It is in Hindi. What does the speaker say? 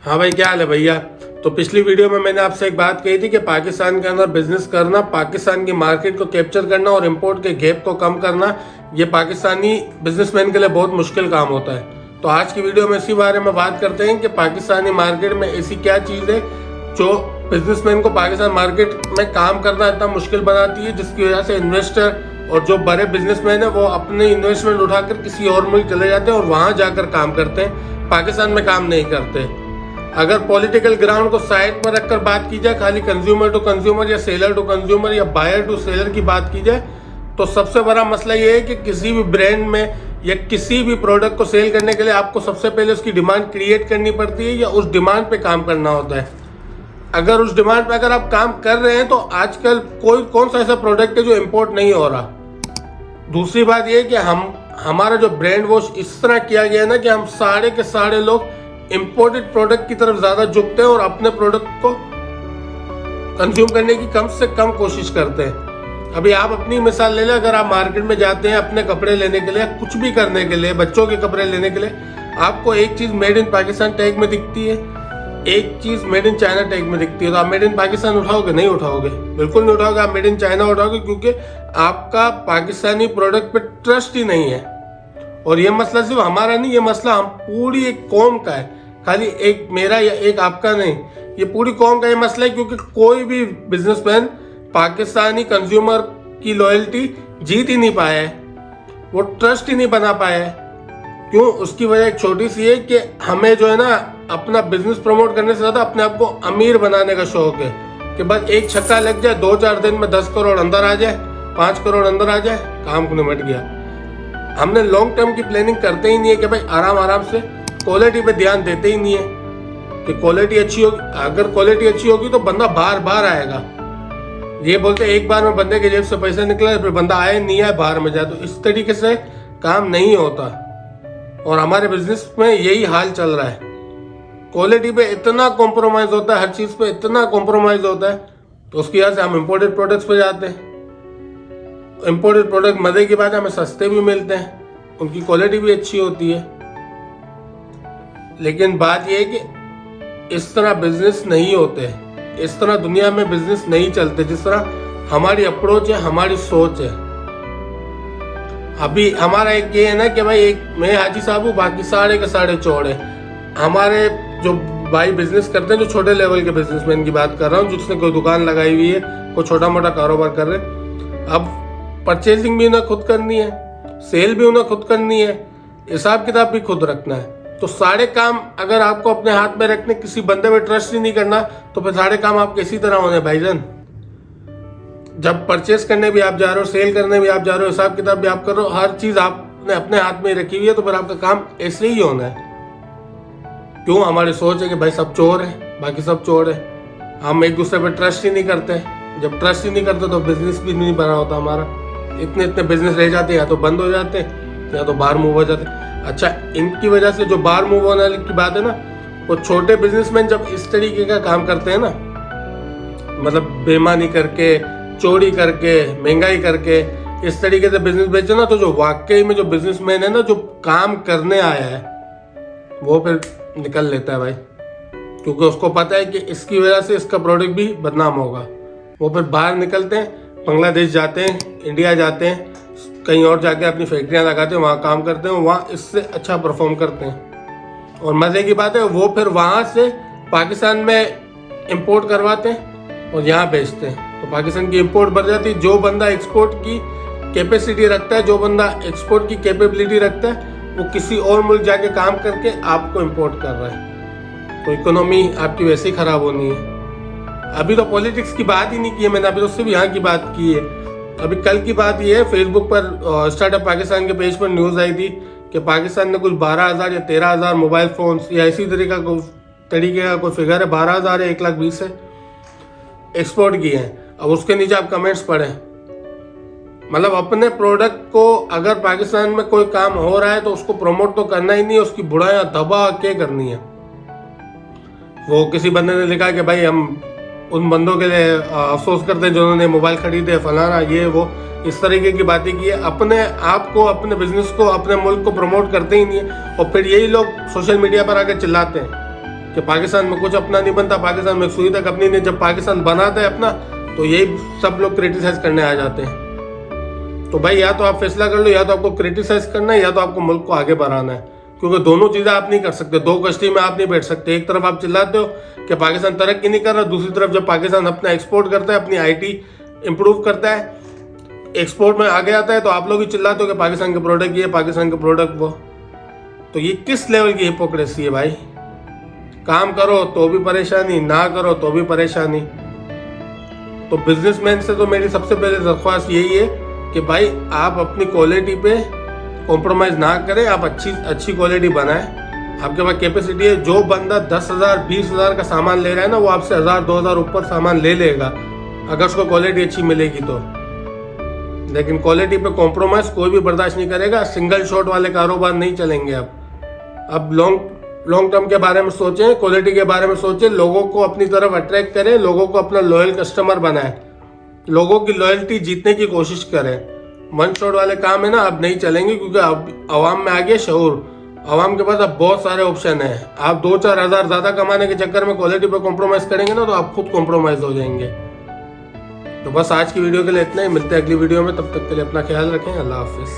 हाँ भाई, क्या हाल है भैया। तो पिछली वीडियो में मैंने आपसे एक बात कही थी कि पाकिस्तान के अंदर बिजनेस करना, पाकिस्तान की मार्केट को कैप्चर करना और इंपोर्ट के गैप को कम करना, ये पाकिस्तानी बिजनेसमैन के लिए बहुत मुश्किल काम होता है। तो आज की वीडियो में इसी बारे में बात करते हैं कि पाकिस्तानी मार्केट में ऐसी क्या चीज़ है जो बिजनेसमैन को पाकिस्तान मार्केट में काम करना इतना मुश्किल बनाती है, जिसकी वजह से इन्वेस्टर और जो बड़े बिजनेसमैन है वो अपने इन्वेस्टमेंट उठाकर किसी और मुल्क चले जाते हैं और वहाँ जाकर काम करते हैं, पाकिस्तान में काम नहीं करते। अगर पॉलिटिकल ग्राउंड को साइड पर रखकर बात की जाए, खाली कंज्यूमर टू कंज्यूमर या सेलर टू कंज्यूमर या बायर टू सेलर की बात की जाए, तो सबसे बड़ा मसला ये है कि किसी भी ब्रांड में या किसी भी प्रोडक्ट को सेल करने के लिए आपको सबसे पहले उसकी डिमांड क्रिएट करनी पड़ती है या उस डिमांड पे काम करना होता है। अगर उस डिमांड पे अगर आप काम कर रहे हैं तो आजकल कौन सा ऐसा प्रोडक्ट है जो इम्पोर्ट नहीं हो रहा। दूसरी बात यह है कि हमारा जो ब्रांड वॉश इस तरह किया गया है ना कि हम सारे के सारे लोग इंपोर्टेड प्रोडक्ट की तरफ ज्यादा झुकते हैं और अपने प्रोडक्ट को कंज्यूम करने की कम से कम कोशिश करते हैं। अभी आप अपनी मिसाल ले लें, अगर आप मार्केट में जाते हैं अपने कपड़े लेने के लिए, कुछ भी करने के लिए, बच्चों के कपड़े लेने के लिए, आपको एक चीज मेड इन पाकिस्तान टैग में दिखती है, एक चीज मेड इन चाइना टैग में दिखती है। तो आप मेड इन पाकिस्तान उठाओगे? नहीं उठाओगे, बिल्कुल नहीं उठाओगे। आप मेड इन चाइना उठाओगे क्योंकि आपका पाकिस्तानी प्रोडक्ट पे ट्रस्ट ही नहीं है। और ये मसला सिर्फ हमारा नहीं, ये मसला हम पूरी एक कौम का है, खाली एक मेरा या एक आपका नहीं, ये पूरी कौम का ये मसला है। क्योंकि कोई भी बिजनेसमैन पाकिस्तानी कंज्यूमर की लॉयल्टी जीत ही नहीं पाया है, वो ट्रस्ट ही नहीं बना पाया है। क्यों? उसकी वजह एक छोटी सी है कि हमें जो है ना अपना बिजनेस प्रमोट करने से ज़्यादा अपने आप को अमीर बनाने का शौक है कि बस एक छक्का लग जाए, 2-4 दिन में 10 करोड़ अंदर आ जाए, 5 करोड़ अंदर आ जाए, काम को निमट गया। हमने लॉन्ग टर्म की प्लानिंग करते ही नहीं है कि भाई आराम से, क्वालिटी पे ध्यान देते ही नहीं है कि क्वालिटी अच्छी होगी। अगर क्वालिटी अच्छी होगी तो बंदा बार बार आएगा। ये बोलते एक बार में बंदे के जेब से पैसा निकला फिर बंदा आए नहीं आए, बाहर में जाए, तो इस तरीके से काम नहीं होता। और हमारे बिजनेस में यही हाल चल रहा है। क्वालिटी पे इतना कॉम्प्रोमाइज होता है, हर चीज पे इतना कॉम्प्रोमाइज होता है, तो उसकी वजह से हम इम्पोर्टेड प्रोडक्ट्स पे जाते हैं। इम्पोर्टेड प्रोडक्ट मजे की बात है, हमें सस्ते भी मिलते हैं, उनकी क्वालिटी भी अच्छी होती है। लेकिन बात यह है कि इस तरह बिजनेस नहीं होते, इस तरह दुनिया में बिजनेस नहीं चलते जिस तरह हमारी अप्रोच है, हमारी सोच है। अभी हमारा एक ये है ना कि भाई एक मैं हाजी साहब हूँ, बाकी सारे के सारे चोर है। हमारे जो भाई बिजनेस करते हैं, जो छोटे लेवल के बिजनेसमैन की बात कर रहा हूँ, जिसने कोई दुकान लगाई हुई है, कोई छोटा मोटा कारोबार कर रहे हैं, अब परचेजिंग भी उन्हें खुद करनी है, सेल भी उन्हें खुद करनी है, हिसाब किताब भी खुद रखना है। तो सारे काम अगर आपको अपने हाथ में रखने, किसी बंदे पे ट्रस्ट ही नहीं करना, तो फिर सारे काम आपके इसी तरह होने भाईजान। जब परचेस करने भी आप जा रहे हो, सेल करने भी आप जा रहे हो, हिसाब किताब भी आप कर रहे हो, हर चीज आपने अपने हाथ में रखी हुई है, तो फिर आपका काम ऐसे ही होना है। क्यों? हमारी सोच है कि भाई सब चोर है, बाकी सब चोर है, हम एक दूसरे पे ट्रस्ट ही नहीं करते। जब ट्रस्ट ही नहीं करते तो बिजनेस भी नहीं बना होता हमारा। इतने बिजनेस रह जाते, या तो बंद हो जाते या तो बाहर मूव हो जाते। अच्छा, इनकी वजह से जो बाहर मूव होने की बात है ना, वो छोटे बिजनेसमैन जब इस तरीके का काम करते हैं ना, मतलब बेईमानी करके, चोरी करके, महंगाई करके, इस तरीके से बिजनेस बेचे ना, तो जो वाकई में जो बिजनेसमैन है ना, जो काम करने आया है, वो फिर निकल लेता है भाई। क्योंकि उसको पता है कि इसकी वजह से इसका प्रोडक्ट भी बदनाम होगा। वो फिर बाहर निकलते हैं, बांग्लादेश जाते हैं, इंडिया जाते हैं, कहीं और जाके अपनी फैक्ट्रियां लगाते हैं, वहाँ काम करते हैं, वहाँ इससे अच्छा परफॉर्म करते हैं। और मज़े की बात है, वो फिर वहाँ से पाकिस्तान में इंपोर्ट करवाते हैं और यहाँ बेचते हैं, तो पाकिस्तान की इंपोर्ट बढ़ जाती है। जो बंदा एक्सपोर्ट की कैपेसिटी रखता है, जो बंदा एक्सपोर्ट की कैपेबिलिटी रखता है, वो किसी और मुल्क जाके काम करके आपको इंपोर्ट कर रहा है, तो इकोनॉमी आपकी वैसे ही खराब होनी है। अभी तो पॉलिटिक्स की बात ही नहीं की है मैंने, अभी तो सिर्फ यहाँ की बात की है। अभी कल की बात ये है, फेसबुक पर स्टार्टअप पाकिस्तान के पेज पर न्यूज़ आई थी कि पाकिस्तान ने कुछ 12,000 या 13,000 मोबाइल फोन्स या इसी तरीके का कोई फिगर है, 12,000 या 1,20,000 है, एक्सपोर्ट किए हैं। अब उसके नीचे आप कमेंट्स पढ़ें, मतलब अपने प्रोडक्ट को अगर पाकिस्तान में कोई काम हो रहा है तो उसको प्रमोट तो करना ही नहीं, उसकी बुराइयां दबा के करनी है। वो किसी बंदे ने लिखा कि भाई हम उन बंदों के लिए अफसोस करते हैं जिन्होंने मोबाइल खरीदे, फलाना ये वो, इस तरीके की बातें की है। अपने आप को, अपने बिजनेस को, अपने मुल्क को प्रमोट करते ही नहीं है। और फिर यही लोग सोशल मीडिया पर आकर चिल्लाते हैं कि पाकिस्तान में कुछ अपना नहीं बनता, पाकिस्तान में सुई तक अपनी नहीं। जब पाकिस्तान बनाता है अपना तो यही सब लोग क्रिटिसाइज करने आ जाते हैं। तो भाई या तो आप फैसला कर लो, या तो आपको क्रिटिसाइज करना है या तो आपको मुल्क को आगे बढ़ाना है, क्योंकि दोनों चीज़ें आप नहीं कर सकते। दो कश्ती में आप नहीं बैठ सकते। एक तरफ आप चिल्लाते हो कि पाकिस्तान तरक्की नहीं कर रहा, दूसरी तरफ जब पाकिस्तान अपना एक्सपोर्ट करता है, अपनी IT इंप्रूव करता है, एक्सपोर्ट में आगे आता है, तो आप लोग ही चिल्लाते हो कि पाकिस्तान के प्रोडक्ट ये, पाकिस्तान के प्रोडक्ट वो। तो ये किस लेवल की हिपोक्रेसी है भाई। काम करो तो भी परेशानी, ना करो तो भी परेशानी। तो बिजनेसमैन से तो मेरी सबसे पहले दरख्वास्त यही है कि भाई आप अपनी क्वालिटी पे कॉम्प्रोमाइज़ ना करें, आप अच्छी क्वालिटी बनाएं। आपके पास कैपेसिटी है। जो बंदा 10,000 20,000 का सामान ले रहा है ना, वो आपसे 1,000 2,000 ऊपर सामान ले लेगा अगर उसको क्वालिटी अच्छी मिलेगी तो। लेकिन क्वालिटी पे कॉम्प्रोमाइज़ कोई भी बर्दाश्त नहीं करेगा। सिंगल शॉट वाले कारोबार नहीं चलेंगे। अब लॉन्ग टर्म के बारे में सोचें, क्वालिटी के बारे में सोचें, लोगों को अपनी तरफ अट्रैक्ट करें, लोगों को अपना लॉयल कस्टमर बनाएं, लोगों की लॉयल्टी जीतने की कोशिश करें। वन शॉट वाले काम है ना, अब नहीं चलेंगे, क्योंकि अब आवाम में आ गया शऊर। आवाम के पास अब बहुत सारे ऑप्शन है। आप 2-4 हज़ार ज़्यादा कमाने के चक्कर में क्वालिटी पर कॉम्प्रोमाइज़ करेंगे ना, तो आप खुद कॉम्प्रोमाइज़ हो जाएंगे। तो बस आज की वीडियो के लिए इतना ही। मिलते हैं अगली वीडियो में, तब तक के लिए अपना ख्याल रखें। अल्लाह हाफिज़।